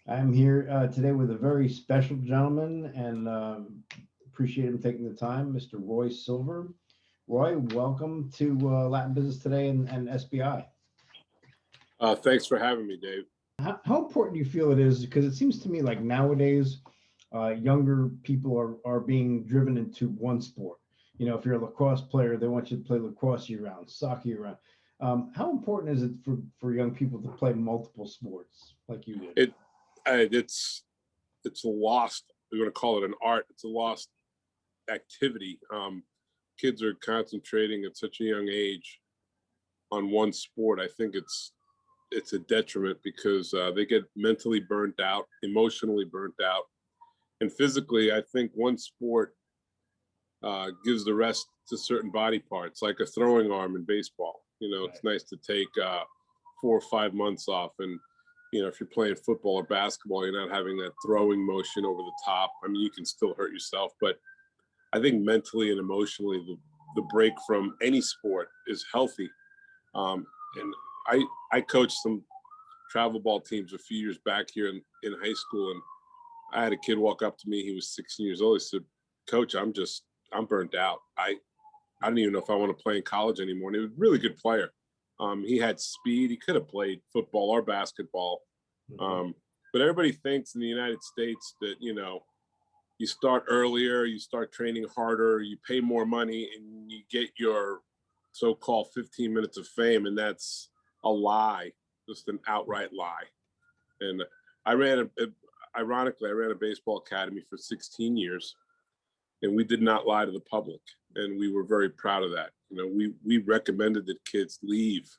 I'm here today with a very special gentleman and appreciate him taking the time, Mr. Roy Silver. Roy, welcome to Latin Business Today and SBI. Thanks for having me, Dave. How important do you feel it is? Because it seems to me like nowadays, younger people are being driven into one sport. You know, if you're a lacrosse player, they want you to play lacrosse year round, soccer year round. How important is it for young people to play multiple sports like you did? It it's a lost. We're going to call it an art. It's a lost activity. Kids are concentrating at such a young age on one sport. I think it's a detriment because they get mentally burnt out, emotionally burnt out, and physically. I think one sport gives the rest to certain body parts, like a throwing arm in baseball. You know, Right. it's nice to take 4 or 5 months off, and if you're playing football or basketball, you're not having that throwing motion over the top. I mean, you can still hurt yourself, but I think mentally and emotionally, the break from any sport is healthy. And I coached some travel ball teams a few years back here in high school, and I had a kid walk up to me. He was 16 years old. He said, "Coach, I'm burnt out. I don't even know if I want to play in college anymore." And he was a really good player. He had speed. He could have played football or basketball. Mhm. But everybody thinks in the United States that, you start earlier, you start training harder, you pay more money, and you get your so-called 15 minutes of fame. And that's a lie, just an outright lie. And I ran ironically, I ran a baseball academy for 16 years, and we did not lie to the public. And we were very proud of that. We recommended that kids leave,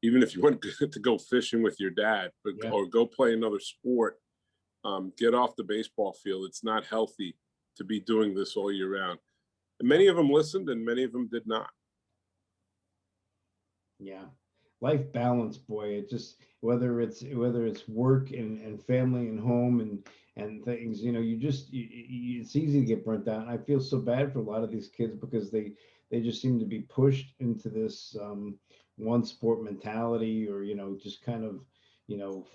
even if you want to go fishing with your dad, but Yeah. or go play another sport. Get off the baseball field. It's not healthy to be doing this all year round. And many of them listened, and many of them did not. Yeah. Life balance, boy. It just whether it's work and family and home and things, it's easy to get burnt out. And I feel so bad for a lot of these kids because they just seem to be pushed into this one sport mentality or just kind of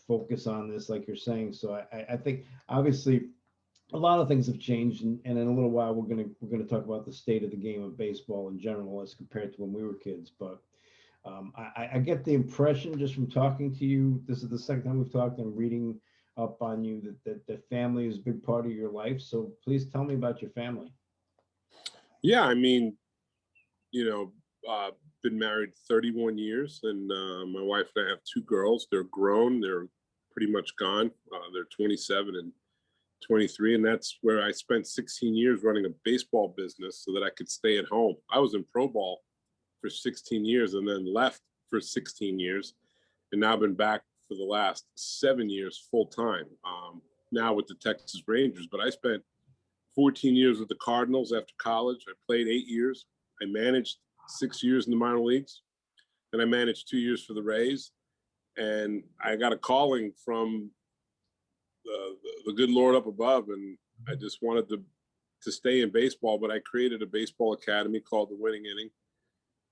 focus on this like you're saying. So I think obviously a lot of things have changed, and in a little while we're gonna talk about the state of the game of baseball in general as compared to when we were kids. But I get the impression just from talking to you, this is the second time we've talked and reading up on you that family is a big part of your life. So please tell me about your family. Yeah, I mean, you know, been married 31 years, and my wife and I have two girls. They're grown. They're pretty much gone. They're 27 and 23, and that's where I spent 16 years running a baseball business so that I could stay at home. I was in pro ball for 16 years and then left for 16 years, and now I've been back for the last 7 years full time. Now with the Texas Rangers, but I spent 14 years with the Cardinals after college. I played 8 years. I managed 6 years in the minor leagues, and I managed 2 years for the Rays. And I got a calling from the good Lord up above, and I just wanted to stay in baseball. But I created a baseball academy called the Winning Inning,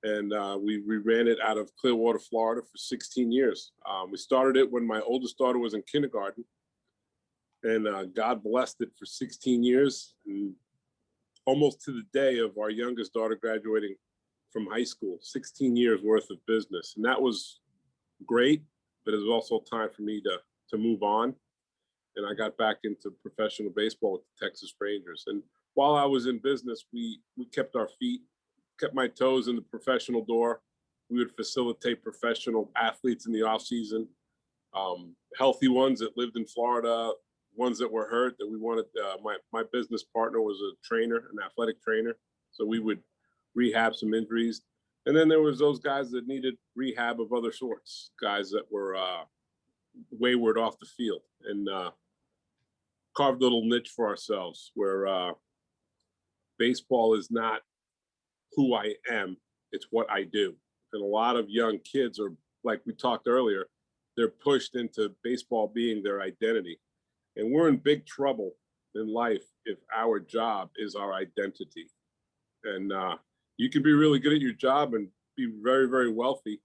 and we ran it out of Clearwater, Florida, for 16 years. We started it when my oldest daughter was in kindergarten, and God blessed it for 16 years, and almost to the day of our youngest daughter graduating from high school. 16 years worth of business, and that was great. But it was also time for me to move on, and I got back into professional baseball with the Texas Rangers. And while I was in business, we kept our feet, kept my toes in the professional door. We would facilitate professional athletes in the off season, healthy ones that lived in Florida, ones that were hurt that we wanted. My business partner was a trainer, an athletic trainer, so we would rehab some injuries. And then there was those guys that needed rehab of other sorts, guys that were wayward off the field, and carved a little niche for ourselves where baseball is not who I am, it's what I do. And a lot of young kids are, like we talked earlier, they're pushed into baseball being their identity. And we're in big trouble in life if our job is our identity. And you can be really good at your job and be very, very wealthy.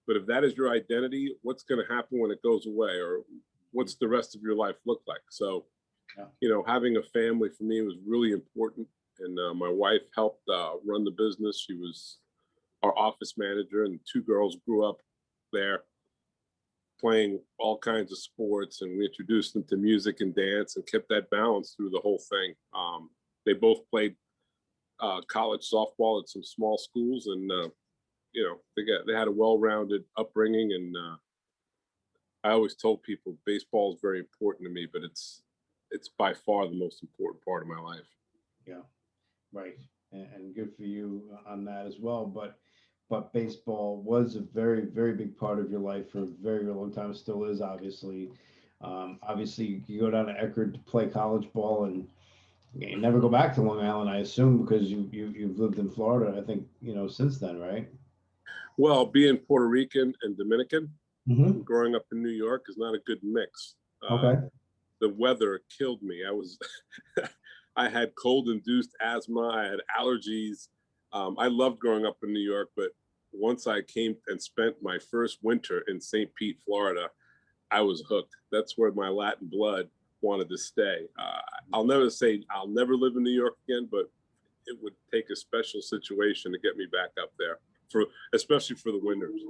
But if that is your identity, what's going to happen when it goes away? Or what's the rest of your life look like? So, Yeah. having a family for me was really important. And my wife helped run the business. She was our office manager, and two girls grew up there playing all kinds of sports, and we introduced them to music and dance and kept that balance through the whole thing. They both played college softball at some small schools, and they had a well-rounded upbringing. And I always told people baseball is very important to me, but it's by far the most important part of my life. Yeah. Right. And good for you on that as well. But baseball was a very, very big part of your life for a very, very long time. Still is, obviously. Obviously, you go down to Eckerd to play college ball, and you never go back to Long Island, I assume, because you've lived in Florida, I think, since then, right? Well, being Puerto Rican and Dominican, Mm-hmm. growing up in New York is not a good mix. Okay. The weather killed me. I had cold-induced asthma. I had allergies. I loved growing up in New York, but once I came and spent my first winter in St. Pete, Florida, I was hooked. That's where my Latin blood wanted to stay. I'll never say I'll never live in New York again, but it would take a special situation to get me back up there, especially for the winters.